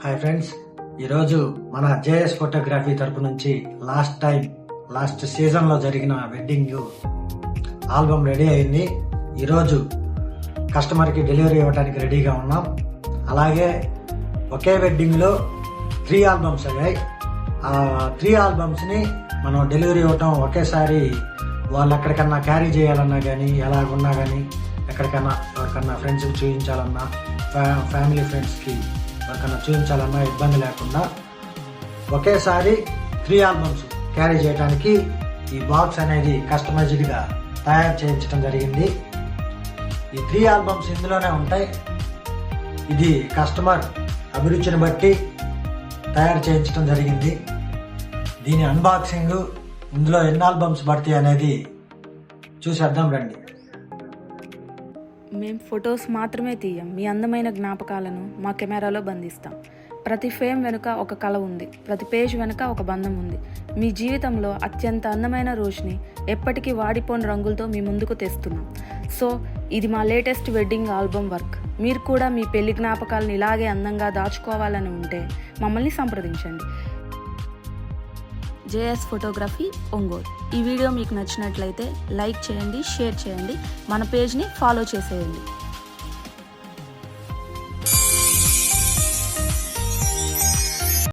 Hi friends, ఈరోజు మన JS photography తరపు నుంచి లాస్ట్ సీజన్లో జరిగిన వెడ్డింగ్ ఆల్బమ్ రెడీ అయింది. ఈరోజు కస్టమర్కి డెలివరీ ఇవ్వడానికి రెడీగా ఉన్నాం. అలాగే ఒకే వెడ్డింగ్లో 3 ఆల్బమ్స్ అయ్యాయి. ఆ 3 ఆల్బమ్స్ని మనం డెలివరీ ఇవ్వటం ఒకేసారి వాళ్ళు ఎక్కడికన్నా క్యారీ చేయాలన్నా కానీ, ఎలాగున్నా కానీ, ఎక్కడికన్నా ఎవరికన్నా ఫ్రెండ్స్కి చూపించాలన్నా, ఫ్యామిలీ ఫ్రెండ్స్కి ఎవరికన్నా చూపించాలన్నా ఇబ్బంది లేకుండా ఒకేసారి 3 ఆల్బమ్స్ క్యారీ చేయడానికి ఈ బాక్స్ అనేది కస్టమైజ్డ్గా తయారు చేయించడం జరిగింది. ఈ 3 ఆల్బమ్స్ ఇందులోనే ఉంటాయి. ఇది కస్టమర్ అభిరుచిని బట్టి తయారు చేయించడం జరిగింది. దీని అన్బాక్సింగ్, ఇందులో ఎన్ని ఆల్బమ్స్ పడతాయి అనేది చూసేద్దాం రండి. మేము ఫొటోస్ మాత్రమే తీయం, మీ అందమైన జ్ఞాపకాలను మా కెమెరాలో బంధిస్తాం. ప్రతి ఫ్రేమ్ వెనుక ఒక కళ ఉంది, ప్రతి పేజ్ వెనుక ఒక బంధం ఉంది. మీ జీవితంలో అత్యంత అందమైన రోజుని ఎప్పటికీ వాడిపోని రంగులతో మీ ముందుకు తెస్తున్నాం. సో ఇది మా లేటెస్ట్ వెడ్డింగ్ ఆల్బమ్ వర్క్. మీరు కూడా మీ పెళ్లి జ్ఞాపకాలను ఇలాగే అందంగా దాచుకోవాలని ఉంటే మమ్మల్ని సంప్రదించండి. JS photography, Ongole. ఈ వీడియో మీకు నచ్చినట్లయితే లైక్ చేయండి, షేర్ చేయండి, మన పేజ్ని ఫాలో చేసేయండి.